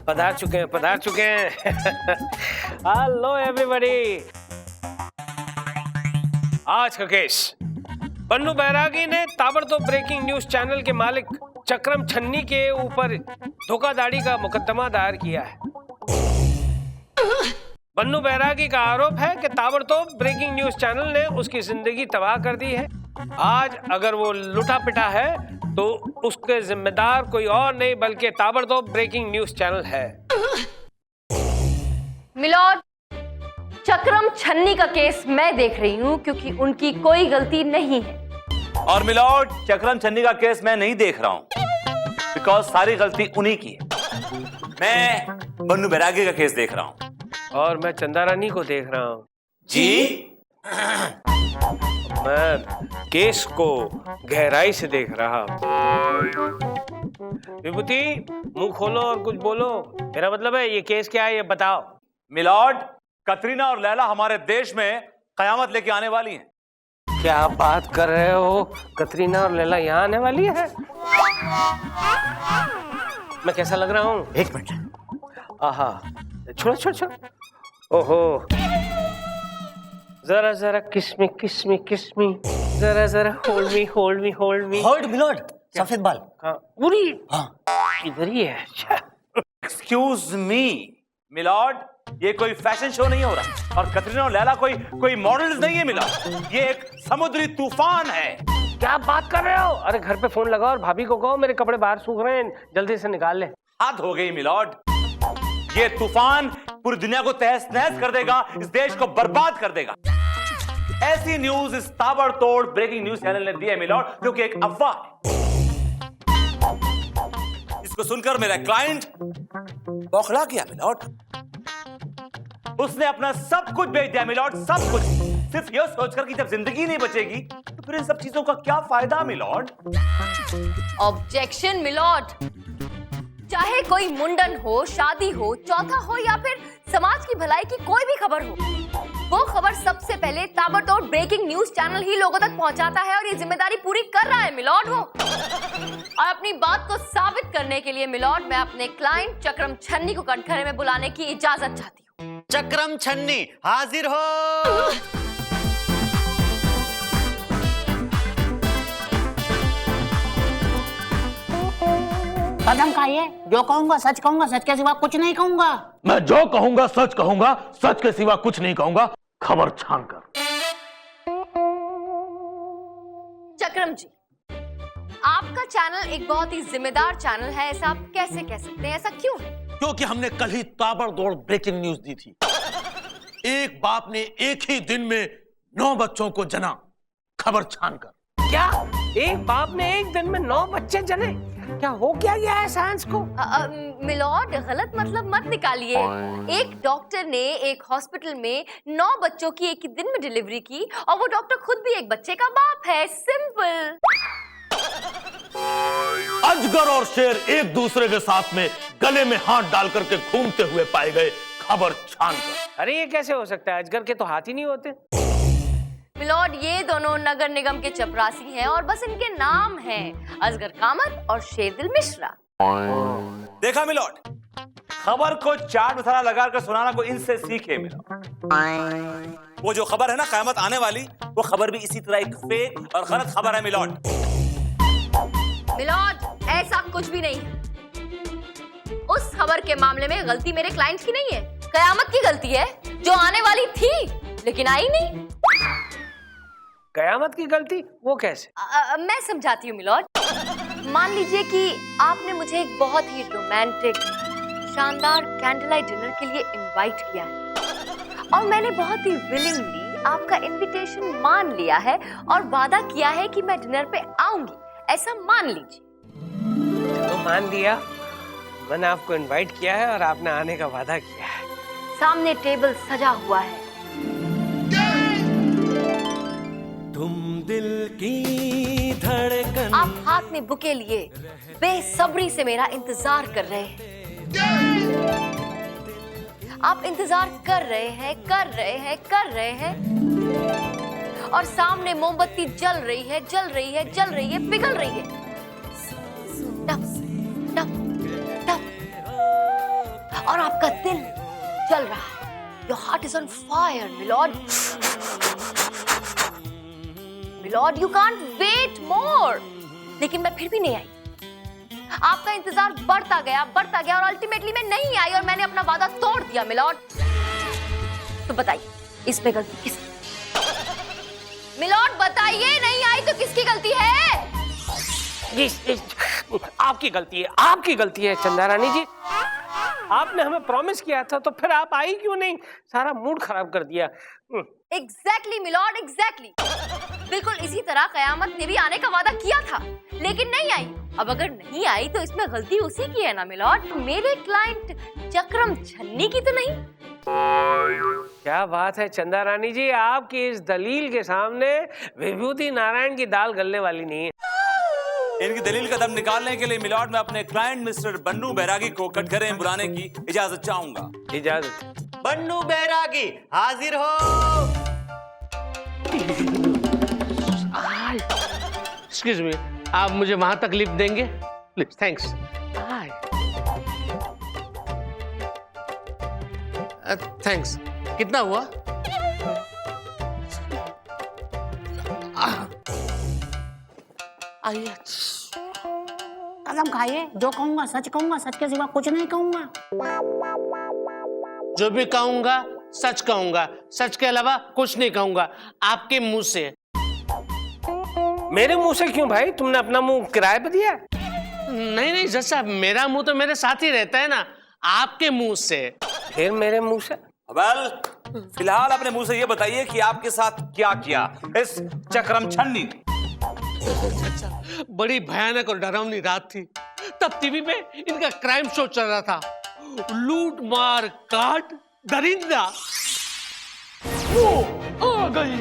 पधार चुके हैं हेलो एवरीबॉडी। आज का केस, बन्नू बैरागी ने ताबड़तोड़ ब्रेकिंग न्यूज चैनल के मालिक चक्रम छन्नी के ऊपर धोखाधड़ी का मुकदमा दायर किया है। बन्नू बैरागी का आरोप है कि ताबड़तोड़ ब्रेकिंग न्यूज चैनल ने उसकी जिंदगी तबाह कर दी है। आज अगर वो लुटा पिटा है तो उसके जिम्मेदार कोई और नहीं बल्कि ताबड़तोड़ ब्रेकिंग न्यूज चैनल है। मिलॉर्ड, चक्रम छन्नी का केस मैं देख रही हूँ क्योंकि उनकी कोई गलती नहीं है। और मिलॉर्ड, चक्रम छन्नी का केस मैं नहीं देख रहा हूँ बिकॉज सारी गलती उन्हीं की है। मैं बन्नू बैरागी का केस देख रहा हूँ। और मैं चंदा रानी को देख रहा हूँ। जी? मैं केस को गहराई से देख रहा हूँ। विभूति, मुंह खोलो और कुछ बोलो। मेरा मतलब है ये केस क्या है, ये बताओ। मिलॉर्ड, कतरीना और लैला हमारे देश में कयामत लेके आने वाली हैं। क्या बात कर रहे हो? कतरीना और लैला यहाँ आने वाली है? मैं कैसा लग रहा हूँ? एक मिनट। आहा, छोड़ो। ओहो, जरा जरा किस्मी जरा होल्ड मी। होल्ड मिलॉर्ड, सफेद बाल। पूरी हाँ, इधर ही है। एक्सक्यूज मी मिलॉर्ड, ये कोई फैशन शो नहीं हो रहा और कतरीना और लैला कोई मॉडल्स नहीं है मिलॉर्ड। ये एक समुद्री तूफान है। क्या बात कर रहे हो? अरे घर पे फोन लगाओ और भाभी को कहो मेरे कपड़े बाहर सूख रहे हैं, जल्दी से निकाल ले। हद हो गई मिलॉर्ड, ये तूफान पूरी दुनिया को तहस नहस कर देगा, इस देश को बर्बाद कर देगा। ऐसी न्यूज इस ताबड़तोड़ ब्रेकिंग न्यूज चैनल ने दी है मिलॉर्ड, जो कि एक अफवाह है। इसको सुनकर मेरा क्लाइंट बौखला गया मिलॉर्ड। उसने अपना सब कुछ बेच दिया मिलॉर्ड, सब कुछ, सिर्फ यह सोचकर कि जब जिंदगी नहीं बचेगी तो फिर इन सब चीजों का क्या फायदा मिलॉर्ड। ऑब्जेक्शन मिलॉर्ड, चाहे कोई मुंडन हो, शादी हो, चौथा हो या फिर समाज की भलाई की कोई भी खबर हो, वो खबर सबसे पहले ताबड़तोड़ ब्रेकिंग न्यूज चैनल ही लोगों तक पहुंचाता है और ये जिम्मेदारी पूरी कर रहा है मिलॉर्ड वो। और अपनी बात को साबित करने के लिए मिलॉर्ड, मैं अपने क्लाइंट चक्रम छन्नी को कटघरे में बुलाने की इजाजत चाहती हूँ। चक्रम छन्नी हाजिर हो। कदम खाइए, जो कहूंगा सच कहूंगा, सच के सिवा कुछ नहीं कहूंगा। मैं जो कहूंगा, सच के सिवा कुछ नहीं कहूंगा, खबर छान कर। चक्रम जी, आपका चैनल एक बहुत ही जिम्मेदार चैनल है, ऐसा आप कैसे कह सकते हैं? ऐसा क्यों है? क्योंकि हमने कल ही ताबड़तोड़ ब्रेकिंग न्यूज दी थी। एक बाप ने एक ही दिन में 9 बच्चों को जना, खबर छान कर। क्या एक बाप ने एक दिन में 9 बच्चे जने? क्या हो क्या गया है साइंस को? मिलॉर्ड, गलत मतलब मत निकालिए। एक डॉक्टर ने एक हॉस्पिटल में 9 बच्चों की एक ही दिन में डिलीवरी की और वो डॉक्टर खुद भी एक बच्चे का बाप है। सिंपल। अजगर और शेर एक दूसरे के साथ में गले में हाथ डाल करके घूमते हुए पाए गए, खबर छान कर। अरे ये कैसे हो सकता है? अजगर के तो हाथ ही नहीं होते। मिलॉर्ड, ये दोनों नगर निगम के चपरासी हैं और बस इनके नाम हैं अजगर कामत और शेरदिल मिश्रा। देखा मिलॉर्ड, खबर को चाट मसाला लगाकर सुनाना को इनसे सीखे मिलॉर्ड। वो जो खबर है ना कयामत आने वाली, वो खबर भी इसी तरह एक फेक और गलत खबर है मिलॉर्ड। मिलॉर्ड, ऐसा कुछ भी नहीं है। उस खबर के मामले में गलती मेरे क्लाइंट की नहीं है, कयामत की गलती है, जो आने वाली थी लेकिन आई नहीं। कयामत की गलती? वो कैसे? मैं समझाती हूँ मिलॉर्ड। मान लीजिए कि आपने मुझे एक बहुत ही रोमांटिक शानदार कैंडल लाइट डिनर के लिए इनवाइट किया है और मैंने बहुत ही विलिंगली आपका इनविटेशन मान लिया है और वादा किया है कि मैं डिनर पे आऊंगी, ऐसा मान लीजिए। तो मान लिया, मैंने आपको इनवाइट किया है और आपने आने का वादा किया है। सामने टेबल सजा हुआ है, तुम दिल की धड़कन। आप हाथ में बुके लिए बेसब्री से मेरा इंतजार कर रहे हैं। आप इंतजार कर रहे हैं और सामने मोमबत्ती जल रही है, पिघल रही है। टप टप टप heart is on fire, Milord. Milord, you can't wait more. लेकिन मैं फिर भी नहीं आई। आपका इंतजार बढ़ता गया और अल्टीमेटली मैं नहीं आई और मैंने अपना वादा तोड़ दिया, मिलॉर्ड। तो बताइए, इसमें गलती किसकी? मिलॉर्ड बताइए, नहीं आई तो किसकी गलती है? आपकी गलती है चंदा रानी जी। आपने हमें प्रॉमिस किया था, तो फिर आप आई क्यों नहीं? सारा मूड खराब कर दिया। Exactly milord, exactly. बिल्कुल इसी तरह कयामत ने भी आने का वादा किया था, लेकिन नहीं आई। अब अगर नहीं आई तो इसमें गलती उसी की है ना मिलॉर्ड, मेरे क्लाइंट चक्रम छन्नी की तो नहीं। क्या बात है चंदा रानी जी, आपकी इस दलील के सामने विभूति नारायण की दाल गलने वाली नहीं है। इनकी दलील का दम निकालने के लिए मिलॉर्ड मैं अपने क्लाइंट मिस्टर बन्नू बैरागी को कटघरे में बुलाने की इजाजत चाहूंगा। इजाजत। बन्नू बैरागी हाजिर हो। एक्सक्यूज मी, आप मुझे वहां तक लिफ्ट देंगे प्लीज? थैंक्स। थैंक्स। कितना हुआ? आइए। कसम खाइए, जो कहूंगा सच कहूंगा, सच के सिवा कुछ नहीं कहूंगा। जो भी कहूंगा सच कहूंगा, सच के अलावा कुछ नहीं कहूंगा, आपके मुंह से। मेरे मुंह से क्यों भाई? तुमने अपना मुंह किराए पे दिया? नहीं जज साहब, मेरा मुंह तो मेरे साथ ही रहता है ना, आपके मुंह से। फिर मेरे मुंह से? वेल, फिलहाल अपने मुंह से ये बताइए कि आपके साथ क्या किया इस चक्रम छन्नी ने? बड़ी भयानक और डरावनी रात थी। तब टीवी पे इनका क्राइम शो चल रहा था, लूट मार काट दरिंदा। वो आ गई,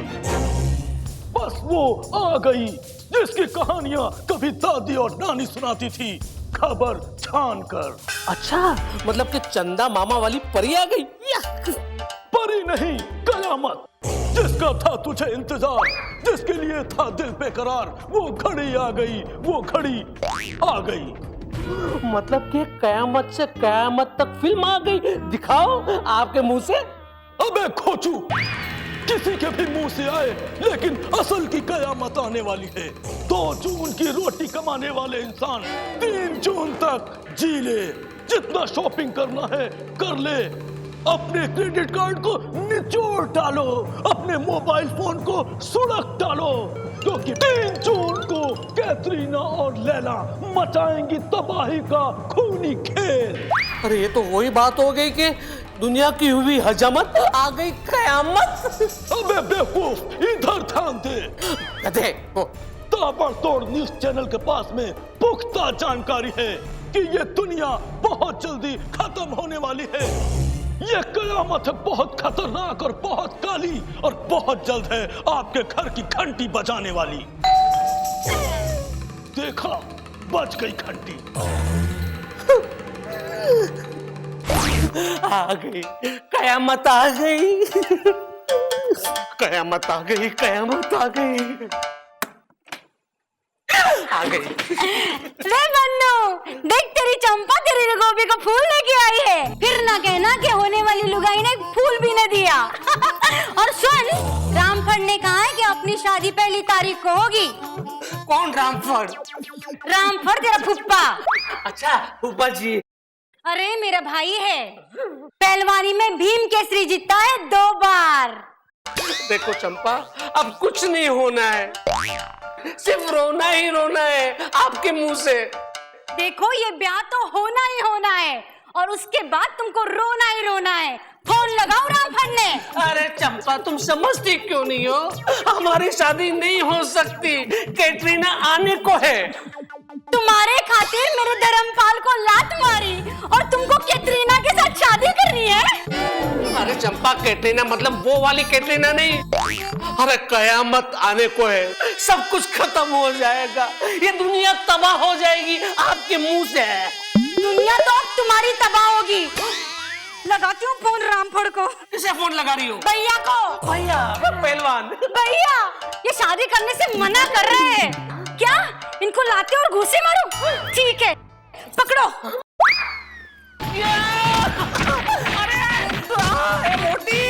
बस वो आ गई जिसकी कहानियां कभी दादी और नानी सुनाती थी, खबर छान कर। अच्छा, मतलब कि चंदा मामा वाली परी आ गई? परी नहीं, कयामत। जिसका था तुझे इंतजार, जिसके लिए था दिल बेकरार, वो घड़ी आ गई, वो घड़ी आ गई। मतलब कि कयामत से कयामत तक फिल्म आ गई। दिखाओ आपके मुंह से। अबे खोचू, किसी के भी मुंह से आए, लेकिन असल की कयामत आने वाली है। 2 जून की रोटी कमाने वाले इंसान 3 जून तक जी ले। जितना शॉपिंग करना है कर ले, अपने क्रेडिट कार्ड को निचोड़ डालो, अपने मोबाइल फोन को सुड़क डालो, क्योंकि 3 जून को कैटरीना और लैला मचाएंगी तबाही का खूनी खेल। अरे ये तो वही बात हो गई कि दुनिया की हुई हजामत आ गई कयामत। अबे बेवकूफ, इधर ध्यान दे। गधे। ताबड़तोड़ न्यूज चैनल के पास में पुख्ता जानकारी है कि ये दुनिया बहुत जल्दी खत्म होने वाली है। ये कयामत है बहुत खतरनाक और बहुत काली, और बहुत जल्द है आपके घर की घंटी बजाने वाली। देखा, बज गई घंटी। आ गई कयामत, आ गई कयामत, आ गई कयामत, आ गई आ गई। रे बन्नू, देख तेरी चंपा तेरी गोभी का फूल लेके आई है। फिर ना कहना कि होने वाली लुगाई ने फूल भी न दिया। और सुन, रामफड़ ने कहा है कि अपनी शादी 1 तारीख को होगी। कौन रामफड़? रामफड़ तेरा फुप्पा। अच्छा फूफा जी। अरे मेरा भाई है, पहलवानी में भीम केसरी जीता है 2 बार। देखो चंपा, अब कुछ नहीं होना है, सिर्फ रोना ही रोना है आपके मुंह से। देखो, ये ब्याह तो होना ही होना है, और उसके बाद तुमको रोना ही रोना है। फोन लगाओ रामफड़ ने। अरे चंपा, तुम समझती क्यों नहीं हो? हमारी शादी नहीं हो सकती, कैटरीना आने को है। तुम्हारे खातिर मेरे धर्मपाल को लात मारी, और तुमको कैटरीना के साथ शादी करनी है? अरे चंपा, कैटरीना मतलब वो वाली कैटरीना नहीं। अरे कयामत आने को है, सब कुछ खत्म हो जाएगा, ये दुनिया तबाह हो जाएगी आपके मुंह से। दुनिया तो अब तुम्हारी तबाह होगी। लगाती हूँ फोन रामफड़ को। किसे फोन लगा रही हो? भैया को। भैया? पहलवान भैया, ये शादी करने से मना कर रहे हैं। क्या इनको लाते और घूसे मारो? ठीक है, पकड़ो। अरे मोटी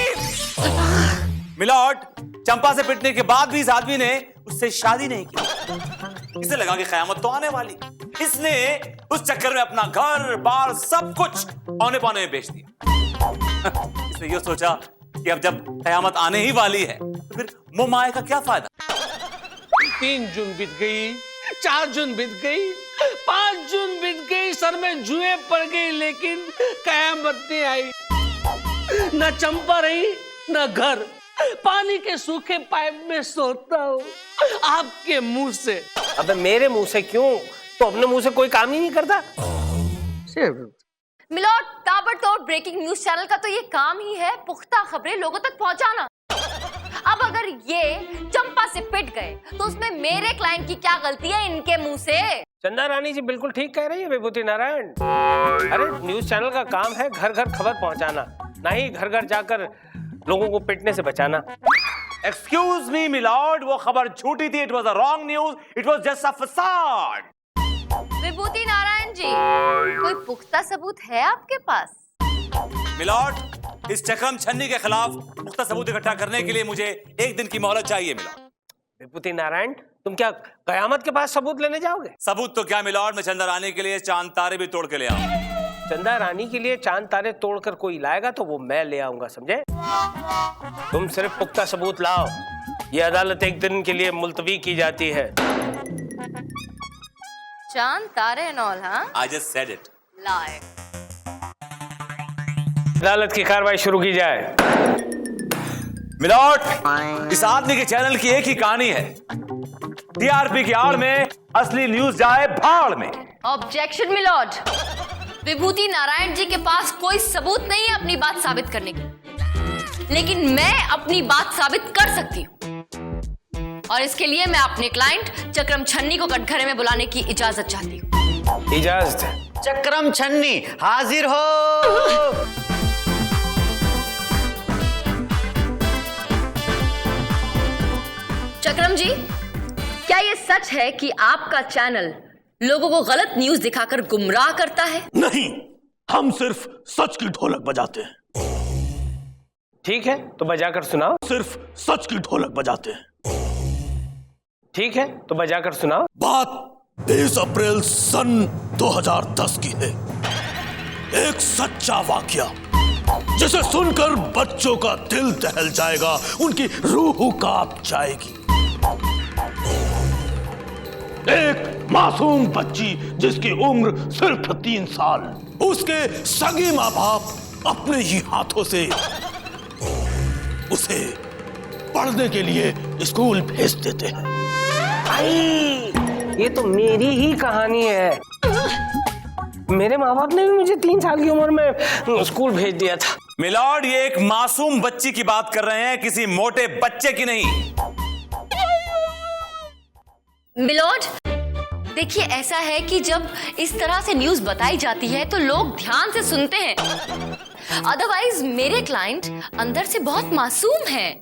मिलॉर्ड, चंपा से पिटने के बाद भी इस आदमी ने उससे शादी नहीं की। इसे लगा कि कयामत तो आने वाली, इसने उस चक्कर में अपना घर बार सब कुछ औने पौने में बेच दिया। इसने ये सोचा कि अब जब कयामत आने ही वाली है तो फिर मोह माया का क्या फायदा। 3 जून बीत गई, 4 जून बीत गई, 5 जून बीत गई, सर में जुएं पड़ गई, लेकिन कयामत नहीं आई। न चंपा रही न घर, पानी के सूखे पाइप में सोता हूँ आपके मुंह से। अबे मेरे मुंह से क्यों? तो अपने मुंह से कोई काम ही नहीं करता। मिलॉर्ड, ताबड़तोड़ ब्रेकिंग न्यूज चैनल का तो ये काम ही है पुख्ता खबरें लोगों तक पहुंचाना। अब अगर ये चंपा से पिट गए तो उसमें मेरे क्लाइंट की क्या गलती है इनके मुंह से? चंदा रानी जी बिल्कुल ठीक कह रही है विभूति नारायण। अरे न्यूज चैनल का काम है घर घर खबर पहुंचाना, ना ही घर घर जाकर लोगों को पिटने से बचाना। एक्सक्यूज मी मिलॉर्ड, वो खबर झूठी थी। It was a wrong news, it was just a facade. Vibhuti Narayan ji, कोई पुख्ता सबूत है आपके पास? मिलॉर्ड, इस चक्रम छन्नी के खिलाफ पुख्ता सबूत इकट्ठा करने के लिए मुझे 1 दिन की मोहलत चाहिए मिलॉर्ड। विभूति नारायण, तुम क्या कयामत के पास सबूत लेने जाओगे? सबूत तो क्या मिलॉर्ड, मैं चंदा रानी के लिए चांद तारे भी तोड़ के ले आऊंगा। चंदा रानी के लिए चांद तारे तोड़कर कोई लाएगा तो वो मैं ले आऊंगा, समझे? तुम सिर्फ पुख्ता सबूत लाओ। ये अदालत 1 दिन के लिए मुलतवी की जाती है। चांद तारे एंड ऑल, हाँ? I just said it. लाए। अदालत की कार्रवाई शुरू की जाए। मिलॉर्ड, इस आदमी के चैनल की एक ही कहानी है। टीआरपी की आड़ में असली न्यूज जाए भाड़ में। ऑब्जेक्शन मिलॉर्ड, विभूति नारायण जी के पास कोई सबूत नहीं है अपनी बात साबित करने की, लेकिन मैं अपनी बात साबित कर सकती हूँ और इसके लिए मैं अपने क्लाइंट चक्रम छन्नी को कटघरे में बुलाने की इजाजत चाहती हूँ। इजाजत है। चक्रम छन्नी हाजिर हो। चक्रम जी, क्या ये सच है कि आपका चैनल लोगों को गलत न्यूज दिखाकर गुमराह करता है? नहीं, हम सिर्फ सच की ढोलक बजाते हैं। ठीक है तो बजाकर सुनाओ। सिर्फ सच की ढोलक बजाते हैं। ठीक है तो बजाकर सुनाओ। बात 20 अप्रैल सन 2010 की है। एक सच्चा वाकया जिसे सुनकर बच्चों का दिल दहल जाएगा, उनकी रूह कांप जाएगी। एक मासूम बच्ची जिसकी उम्र सिर्फ 3 साल, उसके सगे माँ बाप अपने ही हाथों से उसे पढ़ने के लिए स्कूल भेज देते हैं। भाई, ये तो मेरी ही कहानी है। मेरे माँ बाप ने भी मुझे 3 साल की उम्र में स्कूल भेज दिया था। मिलॉर्ड, ये एक मासूम बच्ची की बात कर रहे हैं, किसी मोटे बच्चे की नहीं। मिलॉर्ड, देखिए ऐसा है कि जब इस तरह से न्यूज बताई जाती है तो लोग ध्यान से सुनते हैं, अदरवाइज मेरे क्लाइंट अंदर से बहुत मासूम हैं।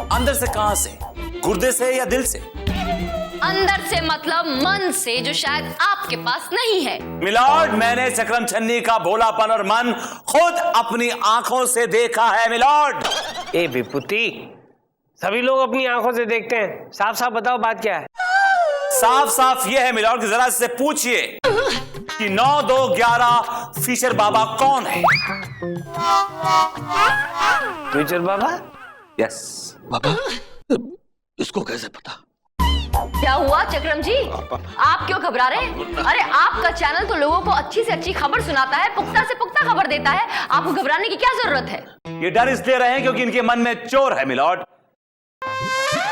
अंदर से कहां से? गुर्दे से या दिल से? अंदर से मतलब मन से, जो शायद आपके पास नहीं है। मिलॉर्ड, मैंने चक्रम छन्नी का भोलापन और मन खुद अपनी आंखों से देखा है मिलॉर्ड। ए विभूति, सभी लोग अपनी आंखों से देखते हैं। साफ साफ बताओ बात क्या है? साफ साफ यह है मिलॉर्ड कि जरा इससे पूछिए कि 9-2-11 फीचर बाबा कौन है? फ्यूचर बाबा? यस। बाबा, इसको कैसे पता? क्या हुआ चक्रम जी, आप क्यों घबरा रहे हैं? अरे आपका चैनल तो लोगों को अच्छी से अच्छी खबर सुनाता है, पुख्ता से पुख्ता खबर देता है, आपको घबराने की क्या जरूरत है? ये डर इसलिए रहे क्योंकि इनके मन में चोर है मिलॉर्ड।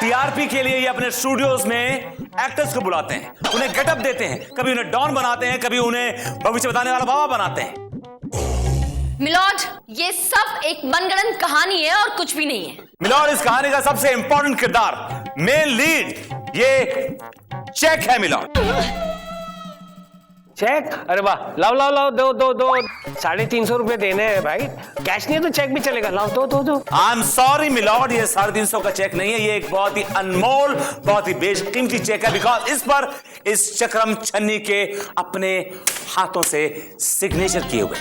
टीआरपी के लिए ये अपने स्टूडियोज में एक्टर्स को बुलाते हैं, उन्हें गेटअप देते हैं, कभी उन्हें डॉन बनाते हैं, कभी उन्हें भविष्य बताने वाला बाबा बनाते हैं। मिलॉर्ड, ये सब एक मनगढ़ंत कहानी है और कुछ भी नहीं है। मिलॉर्ड, इस कहानी का सबसे इंपॉर्टेंट किरदार, मेन लीड, ये चेक है मिलॉर्ड। चेक? अरे वाह, लाओ लाओ लाओ, दो 350 रुपए देने हैं भाई। कैश नहीं है तो चेक भी चलेगा। लाओ दो। आई एम सॉरी मिलॉर्ड, ये 350 का चेक नहीं है, ये एक बहुत ही अनमोल, बहुत ही बेशकीमती चेक है, बिकॉज इस पर इस चक्रम छन्नी के अपने हाथों से सिग्नेचर किए हुए।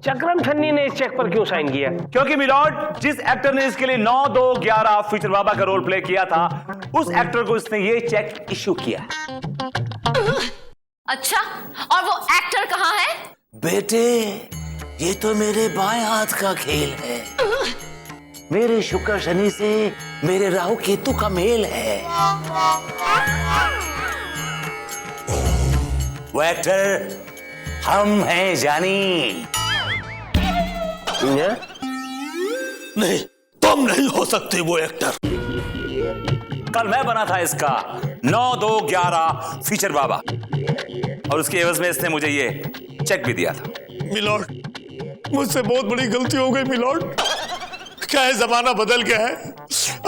चक्रम छन्नी ने इस चेक पर क्यों साइन किया? क्योंकि मिलॉर्ड, जिस एक्टर ने इसके लिए 9-2-11 फीचर बाबा का रोल प्ले किया था, उस एक्टर को इसने ये चेक इश्यू किया। अच्छा, और वो एक्टर कहाँ है? बेटे, ये तो मेरे बाएं हाथ का खेल है। मेरे शुक्र शनि से मेरे राहु केतु का मेल है। वो एक्टर हम हैं जानी। नहीं, तुम नहीं हो सकते वो एक्टर। कल मैं बना था इसका 9-2-11 फीचर बाबा, और उसके एवज में इसने मुझे ये चेक भी दिया था। मिलॉर्ड, मुझसे बहुत बड़ी गलती हो गई मिलॉर्ड। क्या है, जमाना बदल गया है।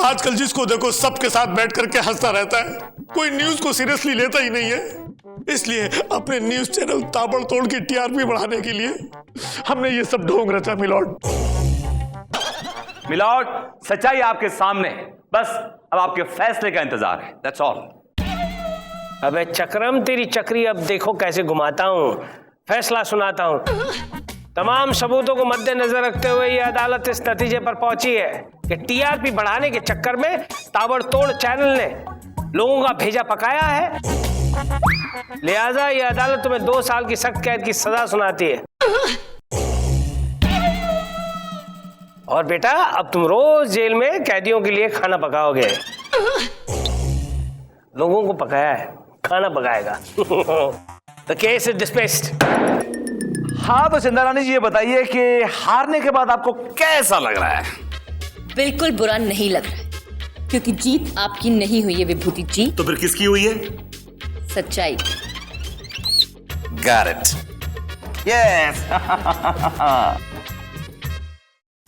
आजकल जिसको देखो सबके साथ बैठ करके हंसता रहता है, कोई न्यूज को सीरियसली लेता ही नहीं है। इसलिए अपने न्यूज चैनल ताबड़तोड़ की टीआरपी बढ़ाने के लिए हमने ये सब ढोंग रचा मिलॉर्ड। मिलॉर्ड, सच्चाई आपके सामने, बस अब आपके फैसले का इंतजार है। That's all. अबे चक्रम, तेरी चक्री अब देखो कैसे घुमाता हूं, फैसला सुनाता हूं। तमाम सबूतों को मद्देनजर रखते हुए यह अदालत इस नतीजे पर पहुंची है कि टीआरपी बढ़ाने के चक्कर में ताबड़तोड़ चैनल ने लोगों का भेजा पकाया है। लिहाजा यह अदालत तुम्हें 2 साल की सख्त कैद की सजा सुनाती है। और बेटा, अब तुम रोज जेल में कैदियों के लिए खाना पकाओगे। लोगों को पकाया है, खाना पकाएगा। The case is dismissed। हाँ, तो चंदा रानी जी ये बताइए कि हारने के बाद आपको कैसा लग रहा है? बिल्कुल बुरा नहीं लग रहा है, क्योंकि जीत आपकी नहीं हुई है विभूति जी। तो फिर किसकी हुई है? सच्चाई। Got it. Yes।